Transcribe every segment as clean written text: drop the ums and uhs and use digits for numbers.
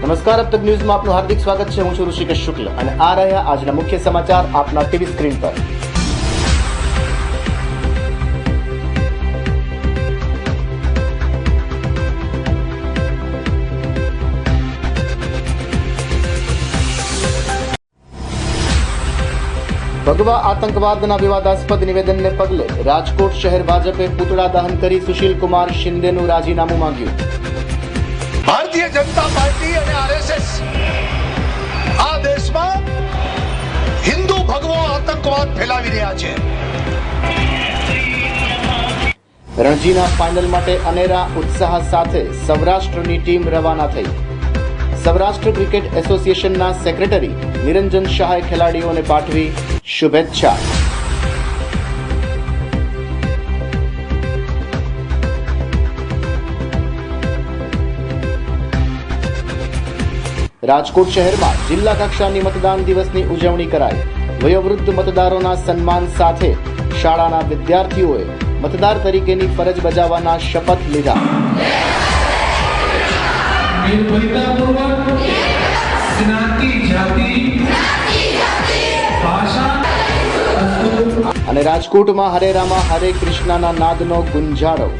नमस्कार, अब तक न्यूज में आपનું हार्दिक स्वागत है। હું છું ઋષિકેશ શુક્લ અને આ રહ્યા આજના મુખ્ય સમાચાર આપના ટીવી સ્ક્રીન પર। ભગવા આતંકવાદના વિવાદાસ્પદ નિવેદનને પગલે રાજકોટ શહેર ભાજપે પૂતળા દહન કરી સુશીલ કુમાર શિંદેનું રાજીનામું માંગ્યું। ભારતીય જનતા પાર્ટી અને આરએસએસ આ દેશમાં હિન્દુ ભગવો આતંકવાદ ફેલાવી રહ્યા છે। રણજીના ફાઇનલ માટે અનેરા ઉત્સાહ સાથે સૌરાષ્ટ્રની ટીમ રવાના થઈ। સૌરાષ્ટ્ર ક્રિકેટ એસોસિએશનના સેક્રેટરી નિરંજન શાહે ખેલાડીઓને પાઠવી શુભેચ્છા। રાજકોટ શહેરમાં જિલ્લા કક્ષાની મતદાન દિવસની ઉજવણી કરાઈ। વયોવૃદ્ધ મતદારોના સન્માન સાથે શાળાના વિદ્યાર્થીઓએ મતદાર તરીકેની ફરજ બજાવવાના શપથ લીધા। અને રાજકોટમાં હરે રામા હરે કૃષ્ણના નાદનો ગુંજારો।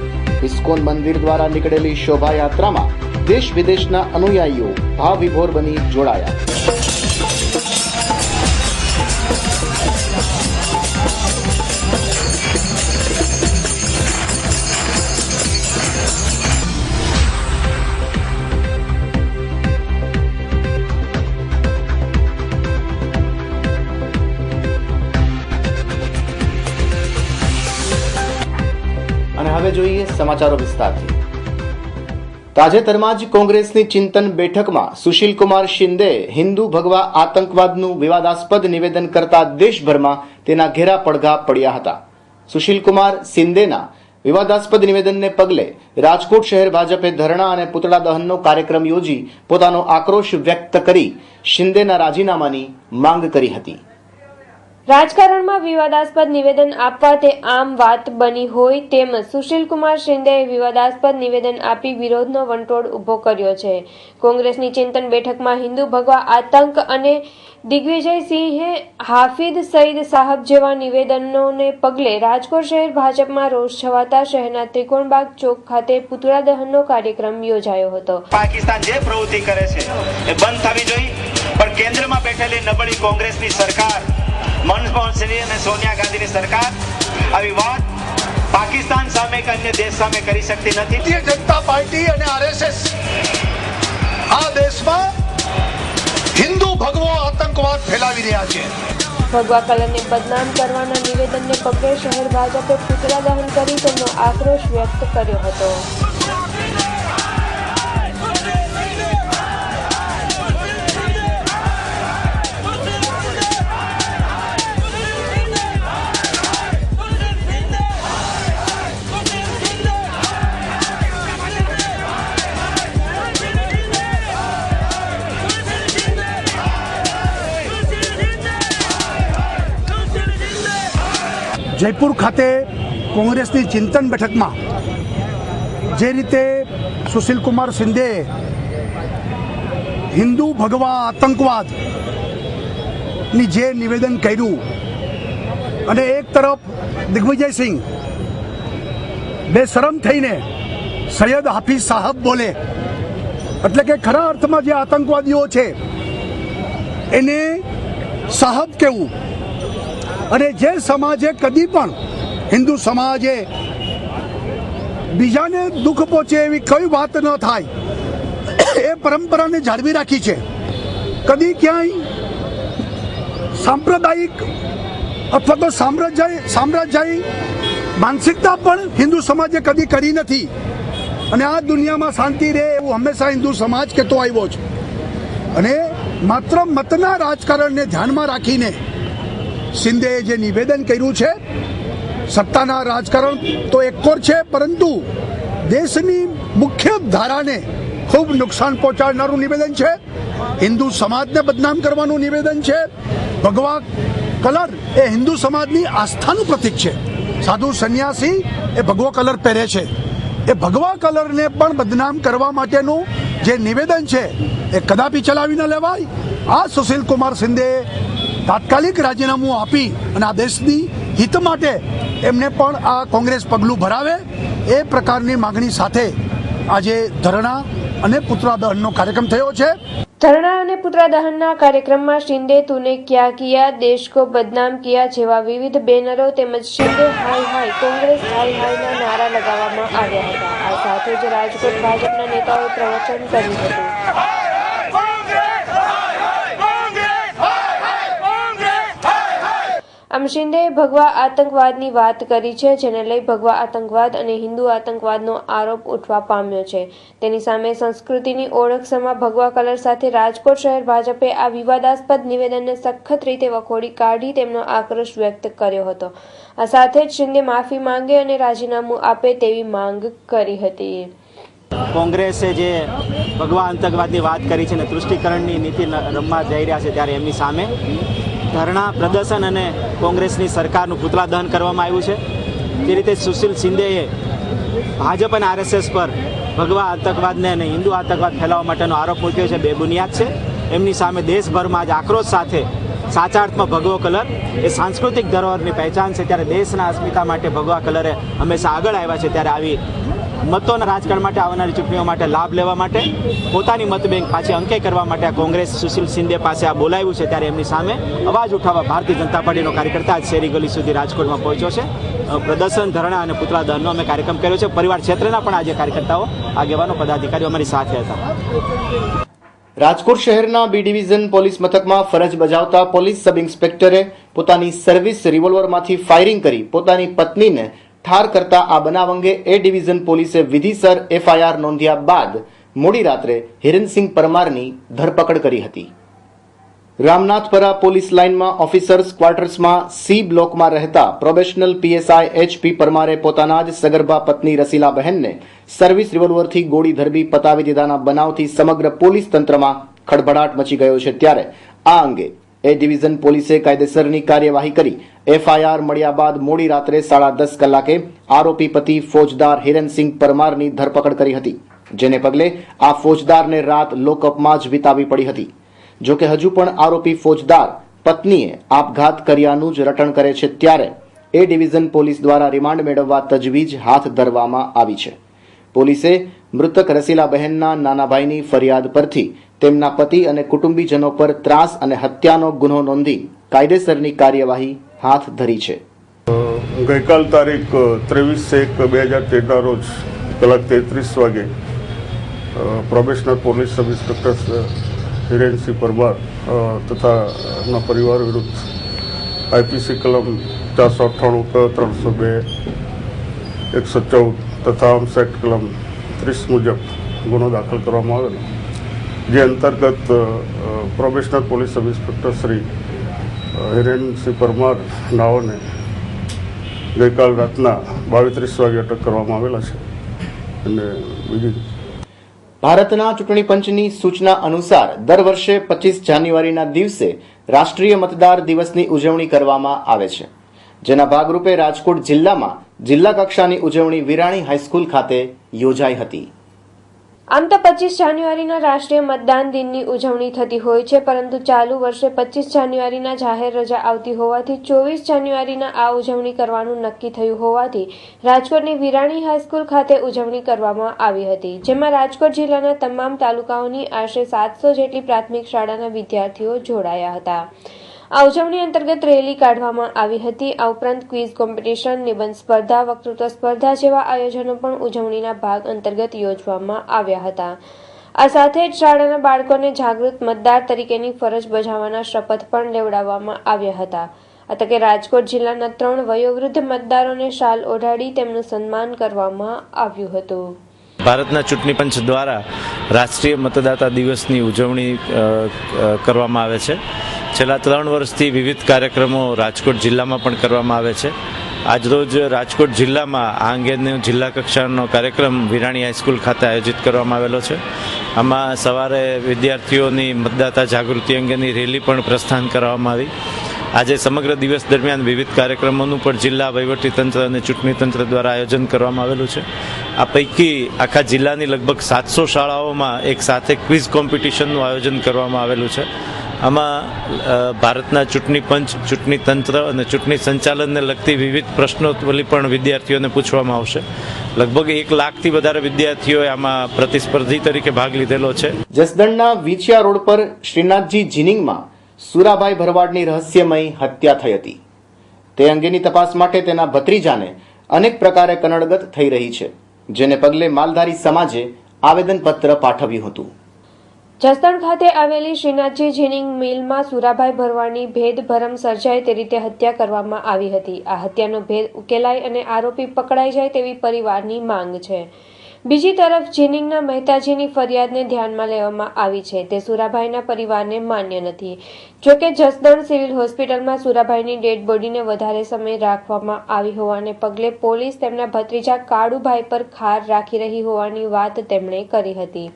ઇસ્કોન મંદિર દ્વારા નીકળેલી શોભાયાત્રામાં દેશ વિદેશના અનુયાયીઓ ભાવ વિભોર બની જોડાયા। અને હવે જોઈએ સમાચારો વિસ્તારથી। તાજેતરમાં જ કોંગ્રેસની ચિંતન બેઠકમાં સુશીલ કુમાર શિંદે હિન્દુ ભગવા આતંકવાદનું વિવાદાસ્પદ નિવેદન કરતા દેશભરમાં તેના ઘેરા પડઘા પડ્યા હતા। સુશીલ કુમાર શિંદેના વિવાદાસ્પદ નિવેદનને પગલે રાજકોટ શહેર ભાજપે ધરણા અને પૂતળા દહનનો કાર્યક્રમ યોજી પોતાનો આક્રોશ વ્યક્ત કરી શિંદેના રાજીનામાની માંગ કરી હતી। રાજકારણમાં વિવાદાસ્પદ નિવેદન આપવા તે આમ વાત બની હોય તેમ સુશીલ કુમાર શિંદેએ વિવાદાસ્પદ નિવેદન આપી વિરોધનો વંટોળ ઉભો કર્યો છે। કોંગ્રેસની ચિંતન બેઠકમાં હિન્દુ ભગવા આતંક અને દિગ્વિજયસિંહે હાફિઝ સઈદ સાહબ જેવા નિવેદનોને પગલે રાજકોટ શહેર ભાજપમાં રોષ છવાતા શહેરના ત્રિકોણબાગ ચોક ખાતે પૂતળા દહનનો કાર્યક્રમ યોજાયો હતો। પાકિસ્તાન જે પ્રવૃત્તિ કરે છે એ બંધ થવી જોઈએ, પણ કેન્દ્રમાં બેઠેલી નબળી કોંગ્રેસની સરકાર, મનમોહન સિંહ અને સોનિયા ગાંધીની સરકાર આવી વાત પાકિસ્તાન સામે કે અન્ય દેશ સામે કરી શકતી નથી। ભારતીય જનતા પાર્ટી અને આરએસએસ આ દેશમાં હિન્દુ ભગવો આતંકવાદ ફેલાવી રહ્યા છે। ભગવા કલરને બદનામ કરવાના નિવેદનને પગલે શહેર ભાજપે પૂતળા દહન કરી તેમનો આક્રોશ વ્યક્ત કર્યો હતો। જયપુર ખાતે કોંગ્રેસની ચિંતન બેઠકમાં જે રીતે સુશીલ કુમાર શિંદેએ હિન્દુ ભગવા આતંકવાદની જે નિવેદન કર્યું અને એક તરફ દિગ્વિજયસિંહ બેશરમ થઈને સૈયદ હાફિઝ સાહબ બોલે, એટલે કે ખરા અર્થમાં જે આતંકવાદીઓ છે એને સાહબ કહેવું, અને જે સમાજે કદી પણ હિન્દુ સમાજે બીજાને દુઃખ પહોંચે એવી કઈ વાત ન થાય એ પરંપરાને જાળવી રાખી છે। કદી ક્યાંય સાંપ્રદાયિક અથવા તો સામ્રાજ્યી માનસિકતા પણ હિન્દુ સમાજે કદી કરી નથી, અને આ દુનિયામાં શાંતિ રહે એવું હંમેશા હિન્દુ સમાજ કહેતો આવ્યો છે। અને માત્ર મતના રાજકારણને ધ્યાનમાં રાખીને શિંદેએ જે નિવેદન કર્યું છે, સત્તાના રાજકારણ તો એકોર છે, પરંતુ દેશની મુખ્ય ધારાને ખૂબ નુકસાન પહોંચાડનારું નિવેદન છે। હિન્દુ સમાજને બદનામ કરવાનું નિવેદન છે। ભગવા કલર એ હિન્દુ સમાજની આસ્થાનું પ્રતીક છે। સાધુ સંન્યાસી એ ભગવો કલર પહેરે છે, એ ભગવા કલરને પણ બદનામ કરવા માટેનું જે નિવેદન છે એ કદાપી ચલાવી ન લેવાય. આ સુશીલ કુમાર શિંદે તાત્કાલિક રાજીનામું આપી અને આ દેશની હિત માટે એમને પણ આ કોંગ્રેસ પગલું ભરાવે એ પ્રકારની માંગણી સાથે આજે ધરણા અને પુતળા દહનનો કાર્યક્રમ થયો છે. ધરણા અને પુતળા દહનના કાર્યક્રમમાં શિંદે તુને ક્યા કિયા, દેશ કો બદનામ કિયા જેવા વિવિધ બેનરો તેમજ શિંદે હાય હાય, કોંગ્રેસ હાય હાયના નારા લગાવવામાં આવ્યા હતા. આ સાથે જ રાજકોટ ભાજપના નેતાઓએ પ્રવચન કર્યું હતું. આમ શિંદેએ ભગવા આતંકવાદની વાત કરી છે, જેને લઈ ભગવા આતંકવાદ અને હિન્દુ આતંકવાદનો આરોપ ઉઠવા પામ્યો છે. તેની સામે સંસ્કૃતિની ઓળખ સમા ભગવા કલર સાથે રાજકોટ શહેર ભાજપે આ વિવાદાસ્પદ નિવેદનને સખત રીતે વખોડી કાઢી તેમનો આક્રોશ વ્યક્ત કર્યો હતો. આ સાથે જ શિંદે માફી માંગે અને રાજીનામું આપે તેવી માંગ કરી હતી. કોંગ્રેસે જે ભગવા આતંકવાદની વાત કરી છે અને તૃષ્ટિકરણની નીતિ રમવા જઈ રહ્યા છે, ત્યારે એમની સામે ધરણા પ્રદર્શન અને કોંગ્રેસની સરકારનું પુતળા દહન કરવામાં આવ્યું છે. તે રીતે સુશીલ શિંદેએ ભાજપ અને આરએસએસ પર ભગવા આતંકવાદને અને હિન્દુ આતંકવાદ ફેલાવવા માટેનો આરોપ મૂક્યો છે, બેબુનિયાદ છે. એમની સામે દેશભરમાં જ આક્રોશ સાથે સાચા અર્થમાં ભગવો કલર એ સાંસ્કૃતિક ધરોહરની પહેચાન છે, ત્યારે દેશના અસ્મિતા માટે ભગવા કલરે હંમેશા આગળ આવ્યા છે. ત્યારે આવી મતોના રાજકારણ માટે, આવનારી ચૂંટણીઓ માટે લાભ લેવા માટે, પોતાની મત બેંક પાછી અંકે કરવા માટે આ કોંગ્રેસ સુશીલ શિંદે પાસે આ બોલાવ્યું છે. ત્યારે એમની સામે અવાજ ઉઠાવવા ભારતીય જનતા પાર્ટીનો કાર્યકર્તા શેરી ગલી સુધી રાજકોટમાં પહોંચ્યો છે. પ્રદર્શન, ધરણા અને પુતળા દહનનો અમે કાર્યક્રમ કર્યો છે. પરિવાર ક્ષેત્રના પણ આજે કાર્યકર્તાઓ, આગેવાનો, પદાધિકારીઓ અમારી સાથે હતા. રાજકોટ શહેરના બી ડિવિઝન પોલીસ મથકમાં ફરજ બજાવતા પોલીસ સબ ઇન્સ્પેક્ટરે પોતાની સર્વિસ રિવોલ્વરમાંથી ફાયરિંગ કરી પોતાની પત્નીને ઠાર કરતા આ બનાવ અંગે એ ડિવિઝન પોલીસે વિધિસર એફઆઈઆર નોંધ્યા બાદ મોડી રાત્રે હિરણસિંહ પરમારની ધરપકડ કરી હતી. રામનાથપરા પોલીસ લાઇનમાં ઓફિસર્સ ક્વાર્ટર્સમાં સી બ્લોકમાં રહેતા પ્રોબેશનલ પીએસઆઈ એચપી પરમારે પોતાના જ સગર્ભા પત્ની રસીલાબહેનને સર્વિસ રિવોલ્વરથી ગોળી ધરબી પતાવી દીધાના બનાવથી સમગ્ર પોલીસ તંત્રમાં ખળભળાટ મચી ગયો છે. ત્યારે આ અંગે એ ડિવિઝન પોલીસે કાયદેસરની કાર્યવાહી કરી એફઆઈઆર મળ્યા બાદ મોડી રાત્રે 10:30 કલાકે આરોપી પતિ ફોજદાર હિરણસિંહ પરમારની ધરપકડ કરી હતી, જેને પગલે આ ફોજદારને રાત લોકઅપમાં જ વિતાવી પડી હતી. જો કે હજુ પણ આરોપી ફોજદાર પત્નીએ આપઘાત કર્યાનું જ રટણ કરે છે. ત્યારે એ ડિવિઝન પોલીસ દ્વારા રિમાન્ડ મેળવવા તજવીજ હાથ ધરવામાં આવી છે. પોલીસે મૃતક રસીલાબહેનના નાના ભાઈની ફરિયાદ પરથી તેમના પતિ અને કુટુંબીજનો પર ત્રાસ અને હત્યાનો ગુનો નોંધી કાયદેસરની કાર્યવાહી હાથ ધરી છે. ગઈકાલ તારીખ 23/1/2013 રોજ કલાક 33 વાગે probationer police sub inspector Hirensinh Parmar તથા એમના પરિવાર વિરુદ્ધ આઈપીસી કલમ 498 302 114 તથા આર્મ્સ એક્ટ કલમ 30 મુજબ ગુનો દાખલ કરવામાં આવેલો, જે અંતર્ગત probationer police sub inspector Shri Hirensinh Parmar નાઓને ગઈકાલ રાતના 22:30 વાગે અટક કરવામાં આવેલા છે. અને બીજી ભારતના ચૂંટણી પંચની સૂચના અનુસાર દર વર્ષે 25 જાન્યુઆરીના દિવસે રાષ્ટ્રીય મતદાર દિવસની ઉજવણી કરવામાં આવે છે, જેના ભાગરૂપે રાજકોટ જિલ્લામાં જિલ્લા કક્ષાની ઉજવણી વિરાણી હાઈસ્કૂલ ખાતે યોજાઈ હતી. આમ તો 25 જાન્યુઆરીના રાષ્ટ્રીય મતદાન દિનની ઉજવણી થતી હોય છે, પરંતુ ચાલુ વર્ષે 25 જાન્યુઆરીના જાહેર રજા આવતી હોવાથી 24 જાન્યુઆરીના આ ઉજવણી કરવાનું નક્કી થયું હોવાથી રાજકોટની વિરાણી હાઈસ્કૂલ ખાતે ઉજવણી કરવામાં આવી હતી, જેમાં રાજકોટ જિલ્લાના તમામ તાલુકાઓની આશરે 700 જેટલી પ્રાથમિક શાળાના વિદ્યાર્થીઓ જોડાયા હતા. આ ઉજવણી અંતર્ગત રેલી કાઢવામાં આવી હતી. આ ઉપરાંત ક્વિઝ કોમ્પિટિશન, નિબંધ સ્પર્ધા, વક્તૃત્વ સ્પર્ધા જેવા આયોજનો પણ ઉજવણીના ભાગ અંતર્ગત યોજવામાં આવ્યા હતા. આ સાથે જ શાળાના બાળકોને જાગૃત મતદાર તરીકેની ફરજ બજાવવાના શપથ પણ લેવડાવવામાં આવ્યા હતા. આ તકે રાજકોટ જિલ્લાના 3 વયોવૃદ્ધ મતદારોને શાલ ઓઢાડી તેમનું સન્માન કરવામાં આવ્યું હતું. ભારતના ચૂંટણી પંચ દ્વારા રાષ્ટ્રીય મતદાતા દિવસની ઉજવણી કરવામાં આવે છે. છેલ્લા 3 વર્ષથી વિવિધ કાર્યક્રમો રાજકોટ જિલ્લામાં પણ કરવામાં આવે છે. આજરોજ રાજકોટ જિલ્લામાં આ અંગેનો જિલ્લા કક્ષાનો કાર્યક્રમ વિરાણી હાઈસ્કૂલ ખાતે આયોજિત કરવામાં આવેલો છે. આમાં સવારે વિદ્યાર્થીઓની મતદાતા જાગૃતિ અંગેની રેલી પણ પ્રસ્થાન કરવામાં આવી. આજે સમગ્ર દિવસ દરમિયાન વિવિધ કાર્યક્રમોનું પણ જિલ્લા વહીવટીતંત્ર અને ચૂંટણી તંત્ર દ્વારા આયોજન કરવામાં આવેલું છે. આ પૈકી આખા જિલ્લાની લગભગ 700 શાળાઓમાં એક સાથે ક્વિઝ કોમ્પિટિશનનું આયોજન કરવામાં આવેલું છે. આમાં ભારતના ચૂંટણી પંચ, ચૂંટણી તંત્ર અને ચૂંટણી સંચાલનને લગતી વિવિધ પ્રશ્નોત્તરી પણ વિદ્યાર્થીઓને પૂછવામાં આવશે. લગભગ 1 લાખથી વધારે વિદ્યાર્થીઓએ આમાં પ્રતિસ્પર્ધી તરીકે ભાગ લીધેલો છે. જસદણના વીંછિયા રોડ પર શ્રીનાથજી જીનિંગમાં સુરાભાઈ ભરવાડની રહસ્યમય હત્યા થઈ હતી. તે અંગેની તપાસ માટે તેના ભત્રીજાને અનેક પ્રકારે કનડગત થઈ રહી છે, જેને પગલે માલધારી સમાજે આવેદનપત્ર પાઠવ્યું હતું. જસદણ ખાતે આવેલી શ્રીનાથજી જીનિંગ મિલમાં સુરાભાઈ ભરવાડની ભેદભરમ સર્જાય તે રીતે હત્યા કરવામાં આવી હતી. આ હત્યાનો ભેદ ઉકેલાય અને આરોપી પકડાઈ જાય તેવી પરિવારની માંગ છે. બીજી તરફ જીનિંગના મહેતાજીની ફરિયાદને ધ્યાનમાં લેવામાં આવી છે, તે સુરાભાઈના પરિવારને માન્ય નથી. જોકે જસદણ સિવિલ હોસ્પિટલમાં સુરાભાઈની ડેડ બોડીને વધારે સમય રાખવામાં આવી હોવાને પગલે પોલીસ તેમના ભત્રીજા કાળુભાઈ પર ખાર રાખી રહી હોવાની વાત તેમણે કરી હતી.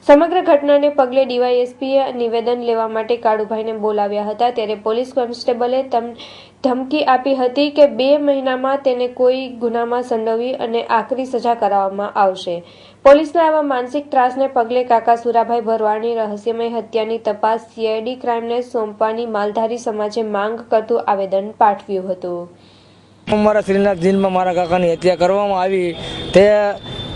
સમગ્ર ઘટનાને પગલે ડીવાયએસપીએ નિવેદન લેવા માટે કાળુભાઈને બોલાવ્યા હતા, ત્યારે પોલીસ કોન્સ્ટેબલે ધમકી આપી હતી કે 2 મહિનામાં તેને કોઈ ગુનામાં સંડોવી અને આકરી સજા કરાવવામાં આવશે. પોલીસના આવા માનસિક ત્રાસને પગલે કાકા સુરાભાઈ ભરવાડની રહસ્યમય હત્યાની તપાસ CID ક્રાઇમને સોંપવાની માલધારી સમાજે માંગ કરતું આવેદન પાઠવ્યું હતું. મારા શ્રીનાથ જીનમાં મારા કાકાની હત્યા કરવામાં આવી, તે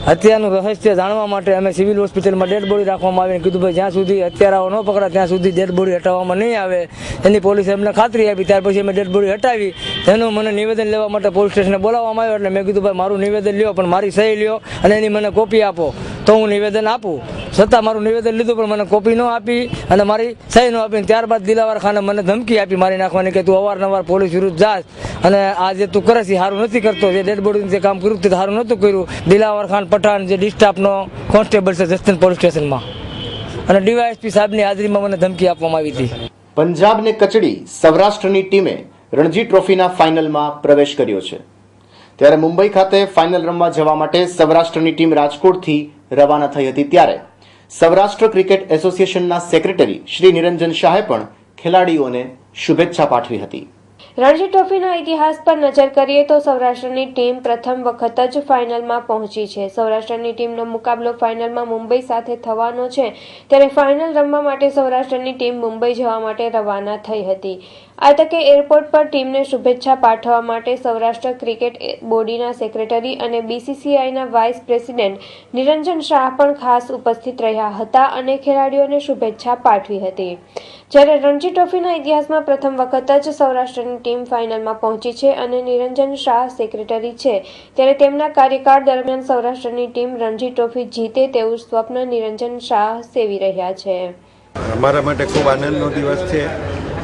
હત્યાનું રહસ્ય જાણવા માટે અમે સિવિલ હોસ્પિટલમાં ડેડ બોડી રાખવામાં આવીને કીધું ભાઈ જ્યાં સુધી હત્યારાઓ ન પકડા ત્યાં સુધી ડેડ બોડી હટાવવામાં નહીં આવે. એની પોલીસે અમને ખાતરી આપી. ત્યાર પછી અમે ડેડ બોડી હટાવી. તેનું મને નિવેદન લેવા માટે પોલીસ સ્ટેશને બોલાવવામાં આવ્યો. એટલે મેં કીધું ભાઈ મારું નિવેદન લ્યો, પણ મારી સહી લ્યો અને એની મને કોપી આપો તો હું નિવેદન આપું. છતાં મારું નિવેદન લીધું પણ મને કોપી ન આપી અને મારી સહી ન આપી. ત્યારબાદ દિલાવર ખાને મને ધમકી આપી મારી નાખવાની કે તું અવારનવાર પોલીસ વિરુદ્ધ જાસ અને આ જે તું કરે છે સારું નથી કરતો. જે ડેડ બોડીનું જે કામ કર્યું તે સારું નહોતું કર્યું. દિલાવર ખાન પઠાણ જે ડિસ્ટાફનો કોન્સ્ટેબલ છે જસદણ પોલીસ સ્ટેશનમાં, અને ડીવાયએસપી સાહેબની હાજરીમાં મને ધમકી આપવામાં આવી હતી. પંજાબને કચડી સૌરાષ્ટ્રની ટીમે રણજી ટ્રોફીના ફાઇનલમાં પ્રવેશ કર્યો છે. ત્યારે મુંબઈ ખાતે ફાઇનલ રમવા જવા માટે સૌરાષ્ટ્રની ટીમ રાજકોટથી રવાના થઈ હતી. ત્યારે સૌરાષ્ટ્ર ક્રિકેટ એસોસિએશનના સેક્રેટરી શ્રી નિરંજન શાહે પણ ખેલાડીઓને શુભેચ્છા પાઠવી હતી. રણજી ટ્રોફીના ઇતિહાસ પર નજર કરીએ તો સૌરાષ્ટ્રની ટીમ પ્રથમ વખત જ ફાઇનલમાં પહોંચી છે. સૌરાષ્ટ્રની ટીમનો મુકાબલો ફાઇનલમાં મુંબઈ સાથે થવાનો છે, ત્યારે ફાઇનલ રમવા માટે સૌરાષ્ટ્રની ટીમ મુંબઈ જવા માટે રવાના થઈ હતી. આ તકે એરપોર્ટ પર ટીમને શુભેચ્છા પાઠવવા માટે સૌરાષ્ટ્ર ક્રિકેટ બોર્ડના સેક્રેટરી અને BCCIના વાઇસ પ્રેસિડેન્ટ નિરંજન શાહ પણ ખાસ ઉપસ્થિત રહ્યા હતા અને ખેલાડીઓને શુભેચ્છા પાઠવી હતી. જ્યારે રણજી ટ્રોફીના ઇતિહાસમાં પ્રથમ વખત જ સૌરાષ્ટ્રની ટીમ ફાઇનલમાં પહોંચી છે અને નિરંજન શાહ સેક્રેટરી છે, ત્યારે તેમના કાર્યકાળ દરમિયાન સૌરાષ્ટ્રની ટીમ રણજી ટ્રોફી જીતે તેવું સ્વપ્ન નિરંજન શાહ સેવી રહ્યા છે. અમારા માટે ખૂબ આનંદનો દિવસ છે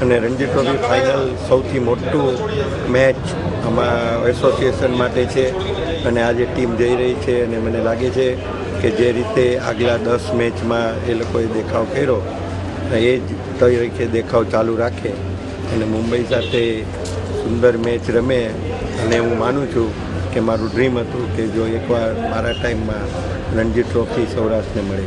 અને રણજી ટ્રોફી ફાઇનલ સૌથી મોટું મેચ અમારા એસોસિએશન માટે છે અને આજે ટીમ જઈ રહી છે અને મને લાગે છે કે જે રીતે આગલા 10 મેચમાં એ લોકોએ દેખાવ કર્યો એ જ તરીકે દેખાવ ચાલુ રાખે અને મુંબઈ સાથે સુંદર મેચ રમે. અને હું માનું છું કે મારું ડ્રીમ હતું કે જો એકવાર મારા ટાઈમમાં રણજી ટ્રોફી સૌરાષ્ટ્રને મળે.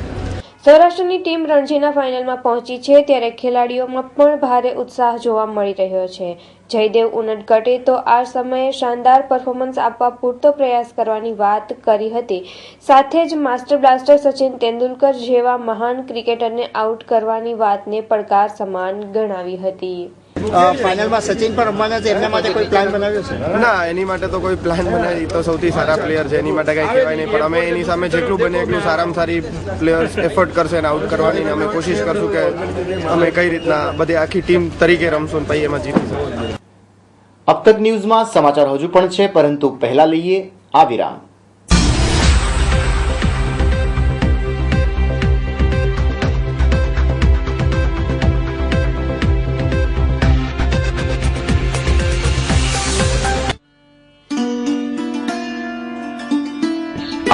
સૌરાષ્ટ્રની ટીમ રણજીના ફાઇનલમાં પહોંચી છે, ત્યારે ખેલાડીઓમાં પણ ભારે ઉત્સાહ જોવા મળી રહ્યો છે. જયદેવ ઉનડકટે તો આ સમયે શાનદાર પરફોર્મન્સ આપવા પૂરતો પ્રયાસ કરવાની વાત કરી હતી. સાથે જ માસ્ટર બ્લાસ્ટર સચિન તેંડુલકર જેવા મહાન ક્રિકેટરને આઉટ કરવાની વાતને પડકાર સમાન ગણાવી હતી. ફાઇનલમાં સચિન પણ રમવાના છે, એમના માટે કોઈ પ્લાન બનાવ્યો છે? ના, એની માટે તો કોઈ પ્લાન બનાવી, તો સૌથી સારા પ્લેયર છે, એની માટે કંઈ કહેવાય નહીં. પણ અમે એની સામે જેટલું બને એટલું સારામાં સારી પ્લેયર્સ એફર્ટ કરશે અને આઉટ કરવાની, અમે કોશિશ કરશું કે અમે કઈ રીતના બધી આખી ટીમ તરીકે રમશું પછી એમાં જીતીશું. अब तक न्यूઝમાં સમાચાર હજુ પણ છે, પરંતુ પહેલા લઈએ આ વિરામ.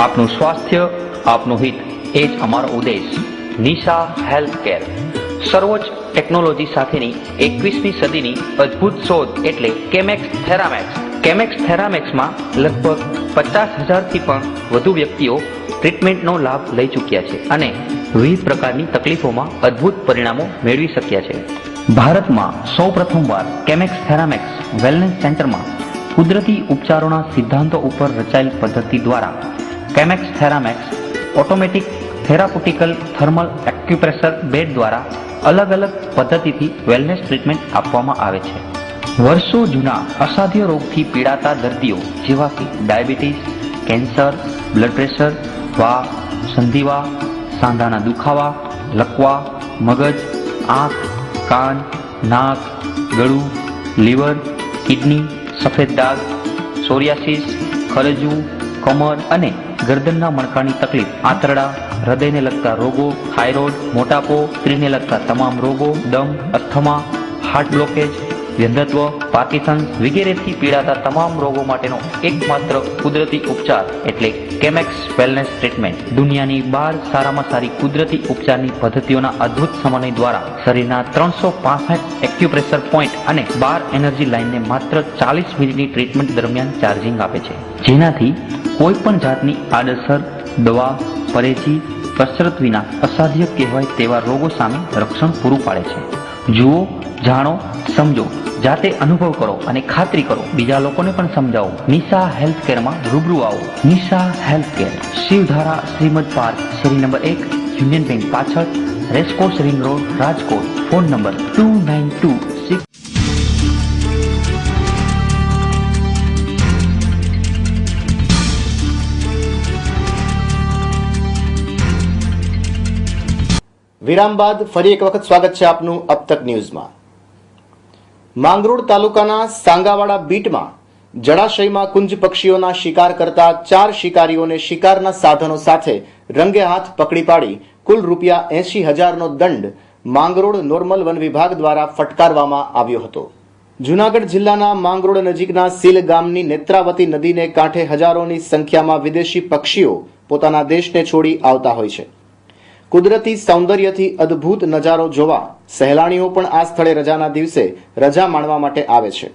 આપનું સ્વાસ્થ્ય, આપનું હિત એ જ અમારો ઉદ્દેશ. નિશા હેલ્થ કેર સર્વોચ્ચ ટેકનોલોજી સાથેની 21મી સદીની અદ્ભુત શોધ એટલે કેમેક્સ થેરામેક્સ. કેમેક્સ થેરામેક્સમાં લગભગ 50,000થી પણ વધુ વ્યક્તિઓ ટ્રીટમેન્ટનો લાભ લઈ ચૂક્યા છે અને વિવિધ પ્રકારની તકલીફોમાં અદ્ભુત પરિણામો મેળવી શક્યા છે. ભારતમાં સૌપ્રથમવાર કેમેક્સ થેરામેક્સ વેલનેસ સેન્ટરમાં કુદરતી ઉપચારોના સિદ્ધાંતો ઉપર રચાયેલ પદ્ધતિ દ્વારા Chemex થેરામેક્સ automatic થેરાપ્યુટિકલ thermal acupressure bed દ્વારા અલગ અલગ પદ્ધતિથી વેલનેસ ટ્રીટમેન્ટ આપવામાં આવે છે. વર્ષો જૂના અસાધ્ય રોગથી પીડાતા દર્દીઓ જેવા કે ડાયાબિટીસ, કેન્સર, બ્લડ પ્રેશર, વા, સંધિવા, સાંધાના દુખાવા, લકવા, મગજ, આંખ, કાન, નાક, ગળું, લીવર, કિડની, સફેદ ડાઘ, સોરિયાસિસ, ખરજવું, કમર અને ગરદનના મણકાની તકલીફ, આંતરડા, હૃદયને લગતા રોગો, થાઇરોઇડ, મોટાપો, સ્ત્રીને લગતા તમામ રોગો, દમ, અસ્થમા, હાર્ટ બ્લોકેજ, વ્યંધત્વ, પાર્કિન્સન્સ વગેરેથી પીડાતા તમામ રોગો માટેનો એકમાત્ર કુદરતી ઉપચાર એટલે કેમેક્સ વેલનેસ ટ્રીટમેન્ટ. દુનિયાની 12 સારામાં સારી કુદરતી ઉપચારની પદ્ધતિઓના અદ્ભુત સમન્વય દ્વારા શરીરના 365 એક્યુપ્રેશર પોઈન્ટ અને 12 એનર્જી લાઇનને માત્ર 40 મિનિટની ટ્રીટમેન્ટ દરમિયાન ચાર્જિંગ આપે છે, જેનાથી કોઈ પણ જાતની આડઅસર, દવા, પરેજી, કસરત વિના અસાધ્ય કહેવાય તેવા રોગો સામે રક્ષણ પૂરું પાડે છે. જુઓ, જાણો, સમજો, જાતે અનુભવ કરો અને ખાતરી કરો, બીજા લોકોને પણ સમજાવો. નિશા હેલ્થ કેરમાં રૂબરૂ આવો. Nisha health care, Shivdhara Shrimad park, શેરી નંબર 1, યુનિયન બેંક પાછળ, racecourse ring road, Rajkot. Phone number 2926. વિરામ બાદ ફરી એક વખત સ્વાગત છે આપનું અબ તક ન્યૂઝમાં. માંગરોળ તાલુકાના સાંગાવાડા બીટમાં જળાશયમાં કુંજ પક્ષીઓના શિકાર કરતા 4 શિકારીઓને શિકારના સાધનો સાથે રંગે હાથ પકડી પાડી કુલ રૂપિયા 80,000નો દંડ માંગરોળ નોર્મલ વન વિભાગ દ્વારા ફટકારવામાં આવ્યો હતો. જૂનાગઢ જિલ્લાના માંગરોળ નજીકના સીલ ગામની નેત્રાવતી નદીને કાંઠે હજારોની સંખ્યામાં વિદેશી પક્ષીઓ પોતાના દેશને છોડી આવતા હોય છે. કુદરતી સૌંદર્યથી અદ્ભુત નજારો જોવા સહેલાણીઓ પણ આ સ્થળે રજાના દિવસે રજા માણવા માટે આવે છે.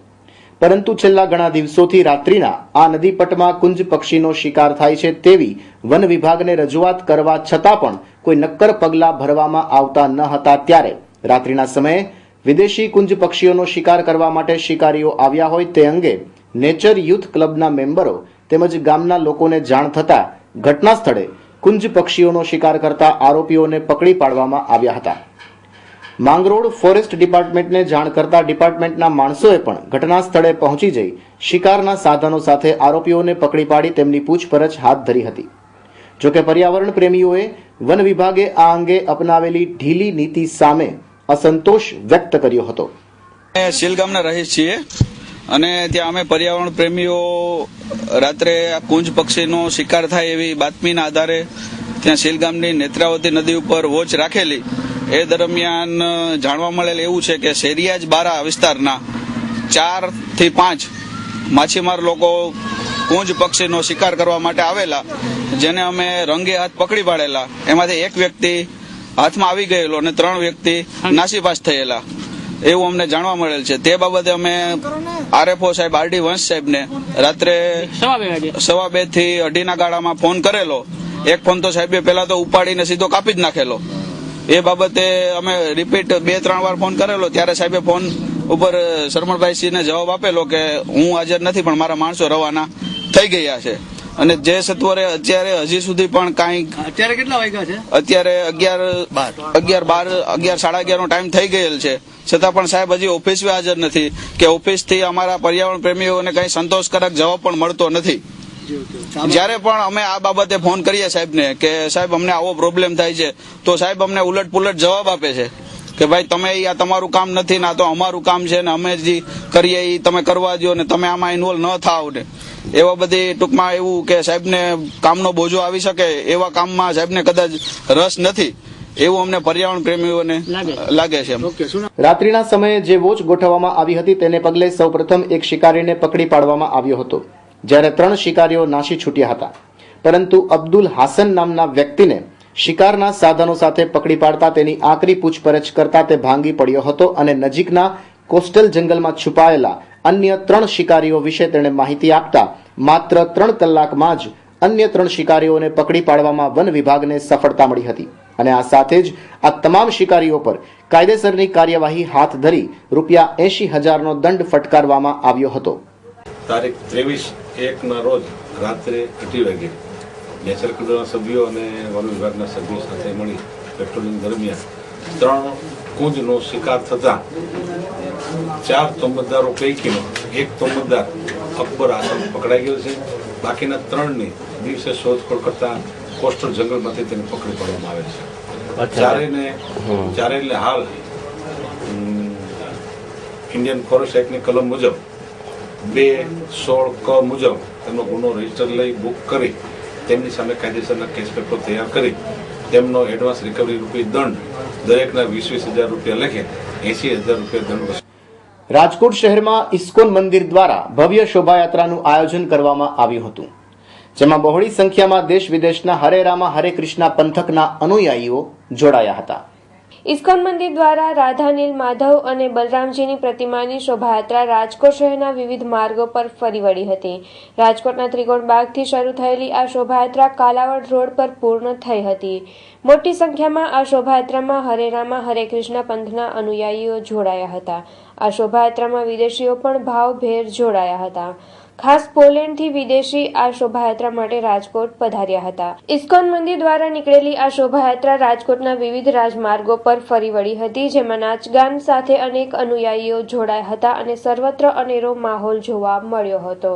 પરંતુ છેલ્લા ઘણા દિવસોથી રાત્રિના આ નદીપટમાં કુંજ પક્ષીનો શિકાર થાય છે તેવી વન વિભાગને રજૂઆત કરવા છતાં પણ કોઈ નક્કર પગલાં ભરવામાં આવતા ન હતા. ત્યારે રાત્રિના સમયે વિદેશી કુંજ પક્ષીઓનો શિકાર કરવા માટે શિકારીઓ આવ્યા હોય તે અંગે નેચર યુથ ક્લબના મેમ્બરો તેમજ ગામના લોકોને જાણ થતા ઘટના સ્થળે કુંજ પક્ષીઓનો શિકાર કરતા આરોપીઓને પકડી પાડવામાં આવ્યા હતા. માંગરોળ ફોરેસ્ટ ડિપાર્ટમેન્ટને જાણ કરતા ડિપાર્ટમેન્ટના માણસોએ પણ ઘટના સ્થળે પહોંચી જઈ શિકારના સાધનો સાથે આરોપીઓને પકડી પાડી તેમની પૂછપરછ હાથ ધરી હતી. જોકે પર્યાવરણ પ્રેમીઓએ વન વિભાગે આ અંગે અપનાવેલી ઢીલી નીતિ સામે અસંતોષ વ્યક્ત કર્યો હતો. શીલ ગામના રહીશ છીએ અને ત્યાં અમે પર્યાવરણ પ્રેમીઓ રાત્રે આ કુંજ પક્ષીનો શિકાર થાય એવી બાતમીના આધારે ત્યાં શીલ ગામની નેત્રાવતી નદી ઉપર વોચ રાખેલી. એ દરમિયાન જાણવા મળેલ એવું છે કે શેરિયાજ બારા વિસ્તારના 4 થી 5 માછીમાર લોકો કુંજ પક્ષીનો શિકાર કરવા માટે આવેલા, જેને અમે રંગે હાથ પકડી પાડેલા. એમાંથી એક વ્યક્તિ હાથમાં આવી ગયેલો અને 3 વ્યક્તિ નાસીપાસ થયેલા એવું અમને જાણવા મળેલ છે. તે બાબતે અમે આરએફઓ સાહેબ આરડી વંશ સાહેબને રાત્રે 2:15 થી 2:30 ગાળામાં ફોન કરેલો. એક ફોન તો સાહેબે પહેલા તો ઉપાડીને સીધો કાપી જ નાખેલો. એ બાબતે અમે રિપીટ 2-3 વાર ફોન કરેલો ત્યારે સાહેબે ફોન ઉપર શરમણભાઈસિંહને જવાબ આપેલો કે હું હાજર નથી પણ મારા માણસો રવાના થઈ ગયા છે. અને જે સત્વરે અત્યારે હજી સુધી પણ કાંઈ અત્યારે કેટલા વાગ્યા છે? અત્યારે 11:30 નો ટાઈમ થઈ ગયેલ છે, છતાં પણ સાહેબ હજી ઓફિસ હાજર નથી કે ઓફિસથી અમારા પર્યાવરણ પ્રેમીઓને કઈ સંતોષકારક જવાબ પણ મળતો નથી. જ્યારે પણ અમે આ બાબતે ફોન કરીએ સાહેબને કે સાહેબ અમને આવો પ્રોબ્લેમ થાય છે તો સાહેબ અમને ઉલટ પુલટ જવાબ આપે છે કે ભાઈ તમે આ તમારું કામ નથી ને આ તો અમારું કામ છે ને અમે જે કરીએ એ તમે કરવા દો ને તમે આમાં ઇન્વોલ્વ ન થાવ ને એવા બધી ટૂંકમાં એવું કે સાહેબને કામનો બોજો આવી શકે એવા કામમાં સાહેબને કદાચ રસ નથી એવું અમને પર્યાવરણ પ્રેમીઓને લાગે છે. રાત્રિના સમયે જે વોચ ગોઠવવામાં આવી હતી તેને પગલે સૌપ્રથમ એક શિકારીને પકડી પાડવામાં આવ્યો હતો, જ્યારે 3 શિકારીઓ નાસી છૂટ્યા હતા. પરંતુ અબ્દુલ હાસન નામના વ્યક્તિને શિકારના સાધનો સાથે પકડી પાડતા તેની આકરી પૂછપરછ કરતા તે ભાંગી પડ્યો હતો અને નજીકના કોસ્ટલ જંગલમાં છુપાયેલા અન્ય 3 શિકારીઓ વિશે તેણે માહિતી આપતા માત્ર 3 કલાકમાં જ અન્ય 3 શિકારીઓને પકડી પાડવામાં વન વિભાગને સફળતા મળી હતી. અને આ સાથે જ આ તમામ શિકારીઓ પર કાયદેસરની કાર્યવાહી હાથ ધરી રૂપિયા 80,000નો દંડ ફટકારવામાં આવ્યો હતો. તારીખ 23/1 ના રોજ રાત્રે 2:30 વાગે નેચરલ ક્રૂડના સભ્યો અને વન વિભાગના સભ્યો સાથે મળી પેટ્રોલિંગ દરમિયાન 3 કુંજનો શિકાર થતા 4 તોમતદારો પૈકીનો એક તોમતદાર અકબર આસમ પકડાઈ ગયો છે. બાકીના 3ની દિવસે શોધખોળ કરતા કોસ્ટલ જંગલમાંથી તેને પકડી પાડવામાં આવે છે. ચારેયને હાલ ઇન્ડિયન ફોરેસ્ટ એક્ટની કલમ મુજબ 216 ક મુજબ તેમનો ગુનો રજીસ્ટર લઈ બુક કરી તેમની સામે કાયદેસરના કેસ પેપર તૈયાર કરી તેમનો એડવાન્સ રિકવરી રૂપી દંડ દરેકના 20,000 રૂપિયા લખે 80,000 રૂપિયા દંડ. રાજકોટ શહેરમાં ઇસ્કોન મંદિર દ્વારા ભવ્ય શોભાયાત્રાનું આયોજન કરવામાં આવ્યું હતું, જેમાં બહોળી સંખ્યામાં દેશ વિદેશના હરે રામા હરે કૃષ્ણ પંથકના અનુયાયીઓ જોડાયા હતા. ઇસ્કોન મંદિર દ્વારા રાધાનીલ માધવ અને બલરામજીની પ્રતિમાની શોભાયાત્રા રાજકોટ શહેરના વિવિધ માર્ગો પર ફરી વળી હતી. રાજકોટના ત્રિકોણ બાગથી શરૂ થયેલી આ શોભાયાત્રા કાલાવડ રોડ પર પૂર્ણ થઈ હતી. મોટી સંખ્યામાં આ શોભાયાત્રામાં હરે રામા હરે કૃષ્ણ પંથના અનુયાયીઓ જોડાયા હતા. આ શોભાયાત્રામાં વિદેશીઓ પણ ભાવભેર જોડાયા હતા. ખાસ પોલેન્ડથી વિદેશી આ શોભાયાત્રા માટે રાજકોટ પધાર્યા હતા. ઇસ્કોન મંદિર દ્વારા નીકળેલી આ શોભાયાત્રા રાજકોટના વિવિધ રાજમાર્ગો પર ફરી વળી હતી, જેમાં નાચગાન સાથે અનેક અનુયાયીઓ જોડાયા હતા અને સર્વત્ર અનેરો માહોલ જોવા મળ્યો હતો.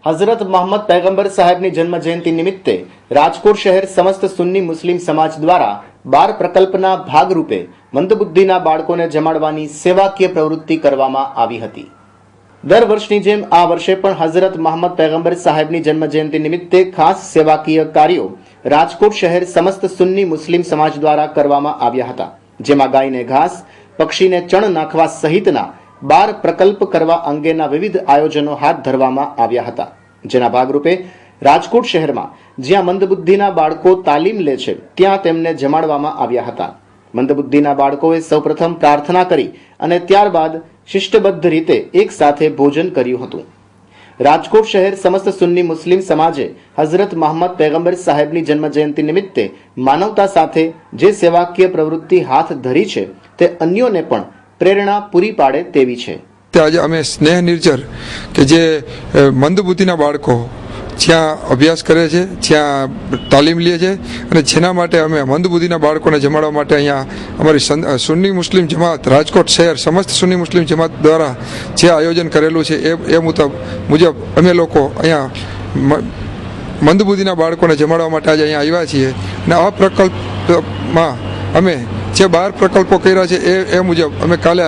હઝરત મોહમ્મદ પૈગંબર સાહેબની જન્મ જયંતિ નિમિત્તે રાજકોટ શહેર સમસ્ત સુન્ની મુસ્લિમ સમાજ દ્વારા 12 પ્રકલ્પના ભાગરૂપે મંદબુદ્ધિના બાળકોને જમાડવાની સેવાકીય પ્રવૃત્તિ કરવામાં આવી હતી. દર વર્ષની જેમ આ વર્ષે પણ હઝરત મોહમ્મદ પૈગંબર સાહેબની જન્મ જયંતિ નિમિત્તે ખાસ સેવાકીય કાર્યો રાજકોટ શહેર સમસ્ત સુન્ની મુસ્લિમ સમાજ દ્વારા કરવામાં આવ્યા હતા, જેમાં ગાયને ઘાસ, પક્ષીને ચણ નાખવા સહિતના 12 પ્રકલ્પ કરવા અંગેના વિવિધ આયોજનો હાથ ધરવામાં આવ્યા હતા. જેના ભાગરૂપે રાજકોટ શહેરમાં જ્યાં મંદબુદ્ધિના બાળકો તાલીમ લે છે ત્યાં તેમને જમાડવામાં આવ્યા હતા. મંદબુદ્ધિના બાળકોએ સૌપ્રથમ પ્રાર્થના કરી અને ત્યારબાદ શિષ્ટબદ્ધ રીતે એક સાથે ભોજન કર્યું હતું. રાજકોટ શહેર સમસ્ત સુન્ની મુસ્લિમ સમાજે હઝરત મોહમ્મદ પૈગંબર સાહેબની જન્મ જયંતિ નિમિત્તે માનવતા સાથે જે સેવાકીય પ્રવૃત્તિ હાથ ધરી છે તે અન્યોને પણ પ્રેરણા પૂરી પાડે તેવી છે. આજે અમે સ્નેહ નિર્જર કે જે મંદબુદ્ધિના બાળકો જ્યાં અભ્યાસ કરે છે, જ્યાં તાલીમ લે છે અને જેના માટે અમે મંદબુદ્ધિના બાળકોને જમાડવા માટે અહીંયા અમારી સુન્ની મુસ્લિમ જમાત રાજકોટ શહેર સમસ્ત સુન્ની મુસ્લિમ જમાત દ્વારા જે આયોજન કરેલું છે એ મુજબ અમે લોકો અહીંયા મંદબુદ્ધિના બાળકોને જમાડવા માટે આજે અહીંયા આવ્યા છીએ. અને આ પ્રકલ્પમાં અમે જે 12 પ્રકલ્પો કર્યા છે એ મુજબ અમે કાલે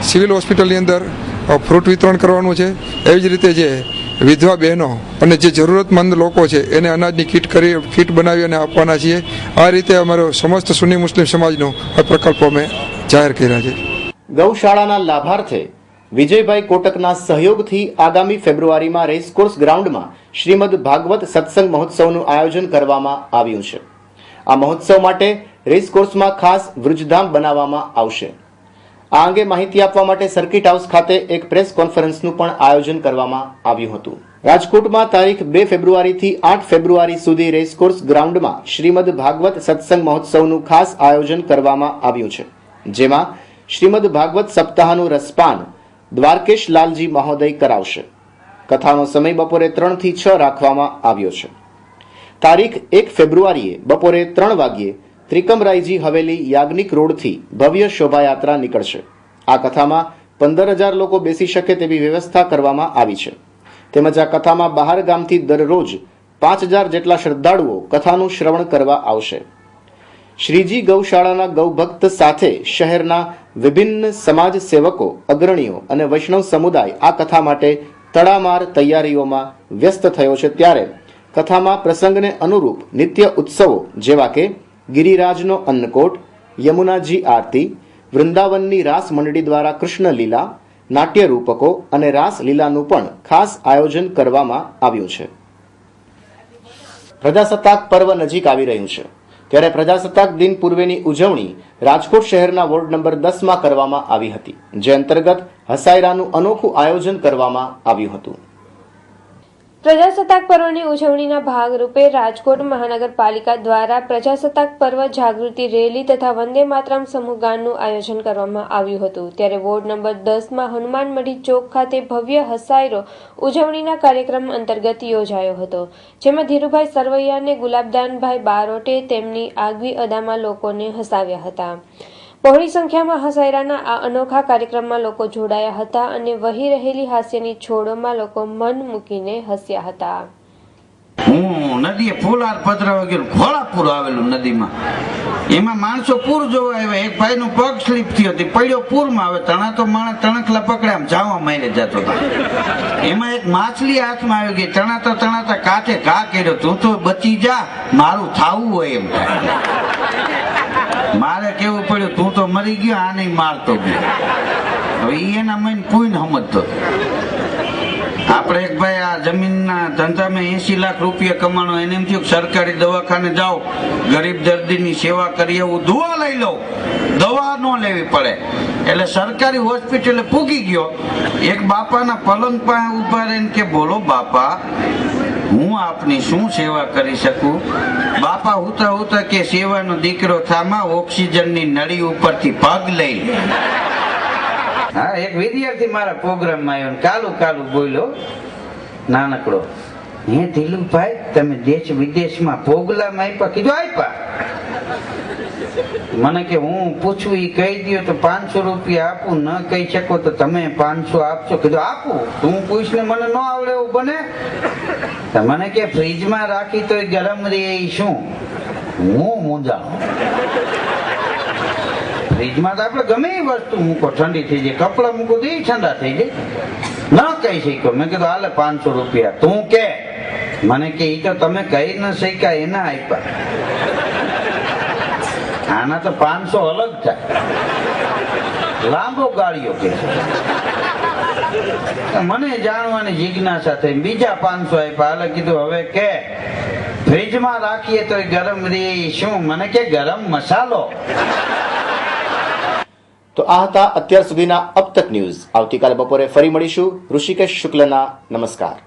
સિવિલ હોસ્પિટલની અંદર ફ્રૂટ વિતરણ કરવાનું છે. એવી જ રીતે જે વિધવા બહેનો અને જે જરૂરતમંદ લોકો છે એને અનાજની કીટ બનાવી અને આપવાના છીએ. આ રીતે અમારો સમસ્ત સુન્ની મુસ્લિમ સમાજનો આ પ્રકલ્પો અમે જાહેર કર્યા છે. ગૌશાળાના લાભાર્થે વિજયભાઈ કોટકના સહયોગથી આગામી ફેબ્રુઆરીમાં રેસકોર્સ ગ્રાઉન્ડમાં શ્રીમદ ભાગવત સત્સંગ મહોત્સવનું આયોજન કરવામાં આવ્યું છે. આ મહોત્સવ માટે રેસકોર્સમાં ખાસ વૃજધામ બનાવવામાં આવશે. આ અંગે માહિતી આપવા માટે સર્કિટ હાઉસ ખાતે એક પ્રેસ કોન્ફરન્સનું પણ આયોજન કરવામાં આવ્યું હતું. રાજકોટમાં તારીખ 2 ફેબ્રુઆરીથી 8 ફેબ્રુઆરી સુધી રેસકોર્સ ગ્રાઉન્ડમાં શ્રીમદ ભાગવત સત્સંગ મહોત્સવનું ખાસ આયોજન કરવામાં આવ્યું છે, જેમાં શ્રીમદ ભાગવત સપ્તાહનું રસપાન દ્વારકેશ લાલજી મહોદય કરાવશે. કથાનો સમય બપોરે 3 થી 6 રાખવામાં આવ્યો છે. તારીખ 1 ફેબ્રુઆરીએ બપોરે 3 વાગ્યે ત્રિકમરાયજી હવેલી યાજ્ઞિક રોડથી ભવ્ય શોભાયાત્રા નીકળશે. આ કથામાં 15,000 લોકો બેસી શકે તેવી વ્યવસ્થા કરવામાં આવી છે. તેમજ આ કથામાં બહાર ગામથી દરરોજ 5,000 જેટલા શ્રદ્ધાળુઓ કથાનું શ્રવણ કરવા આવશે. શ્રીજી ગૌશાળાના ગૌભક્ત સાથે શહેરના વિભિન્ન સમાજ સેવકો, અગ્રણીઓ અને વૈષ્ણવ સમુદાય આ કથા માટે તડામાર તૈયારીઓમાં વ્યસ્ત થયો છે. ત્યારે કથામાં પ્રસંગને અનુરૂપ નિત્ય ઉત્સવો જેવા કે ગિરિરાજનો અન્નકોટ, યમુનાજી આરતી, વૃંદાવનની રાસ મંડળી દ્વારા કૃષ્ણ લીલા, નાટ્ય રૂપકો અને રાસ લીલાનું પણ ખાસ આયોજન કરવામાં આવ્યું છે. પ્રજાસત્તાક પર્વ નજીક આવી રહ્યું છે ત્યારે પ્રજાસત્તાક દિન પૂર્વેની ઉજવણી રાજકોટ શહેરના વોર્ડ નંબર 10માં કરવામાં આવી હતી, જે અંતર્ગત હસાયરાનું અનોખું આયોજન કરવામાં આવ્યું હતું. પ્રજાસત્તાક પર્વની ઉજવણીના ભાગરૂપે રાજકોટ મહાનગરપાલિકા દ્વારા પ્રજાસત્તાક પર્વ જાગૃતિ રેલી તથા વંદે માતરમ સમૂહ ગાનનું આયોજન કરવામાં આવ્યું હતું. ત્યારે વોર્ડ નંબર 10માં હનુમાન મઢી ચોક ખાતે ભવ્ય હસાયરો ઉજવણીના કાર્યક્રમ અંતર્ગત યોજાયો હતો, જેમાં ધીરુભાઈ સરવૈયા અને ગુલાબદાનભાઈ બારોટે તેમની આગવી અદામાં લોકોને હસાવ્યા હતા. બહોળી સંખ્યામાં હસાયરાના આ અનોખા કાર્યક્રમમાં લોકો જોડાયા હતા અને વહી રહેલી હાસ્યની છોડોમાં લોકો મન મૂકીને હસ્યા હતા. હું નદીએ ફૂલાર પધરાવા ગયો, ઘોડાપુર આવેલું નદીમાં, એમાં માણસો પૂર જોવા આવ્યા. એક ભાઈ નું પગ સ્લીપ થયો હતો, પડ્યો પૂરમાં. આવે તણા તો માણસ તણખલા પકડે આમ જાવા મારી જતો હતો. એમાં એક માછલી હાથમાં આવી ગઈ, તણાતા કાંઠે ઘા કર્યો. તું તો બચી જા, મારું થાવું હોય એમ. મારે કેવું પડ્યું, તું તો મરી ગયો, આ નહીં મારતો ગયો. હવે એના મન પૂઈને સમજતો. આપણે એક ભાઈ આ જમીનના ધંધામાં 80 લાખ રૂપિયા કમાણો, એને એમ થયું સરકારી દવાખાને જાઓ, ગરીબ દર્દીની સેવા કરી આવું, દવા લઈ લઉં, દવા ન લેવી પડે. એટલે સરકારી હોસ્પિટલે પૂગી ગયો. એક બાપાના પલંગ પાસે ઉભા રહીને કે, બોલો બાપા, હું આપની શું સેવા કરી શકું? બાપા હુતા હુતા કે, સેવાનો દીકરો થામા, ઓક્સિજનની નળી ઉપરથી પગ લઈ લે. હા, એક વિદ્યાર્થી મારા પ્રોગ્રામમાં આવ્યો, કાલું બોલ્યો, નાનકડો, હે ધીલુભાઈ, તમે દેશ વિદેશમાં પ્રોગ્રામ આપ્યા? કીધું આપ્યા. મને કે હું પૂછું એ કહી દો તો 500 રૂપિયા આપું, ન કહી શકો તો તમે 500 આપશો? કીધું આપું. તું પૂછને મને ન આવડે એવું બને? મને કે ફ્રીજમાં રાખી તો ગરમ રહે શું? હું મૂંઝાણો. ફ્રીજમાં તો આપણે ગમે એ વસ્તુ મૂકો ઠંડી થઈ જાય, કપડા મૂકો તો એ ઠંડા થઈ જાય. ન કહી શક્યો. મેં કીધું હાલે 500 રૂપિયા. તું કે? મને કે એ તો તમે કહી ન શક્યા એના આપ્યા. આના તો 500 અલગ થાય, લાંબો ગાળ્યો કે. મને જાણવાની જિજ્ઞાસા થઈ, બીજા 500 આપ્યા. હાલે કીધું હવે કે ફ્રીજમાં રાખીએ તો ગરમ રહે શું? મને કે ગરમ મસાલો. તો આ હતા અત્યાર સુધીના અબ તક ન્યૂઝ. આવતીકાલે બપોરે ફરી મળીશું. ઋષિકેશ શુક્લના નમસ્કાર.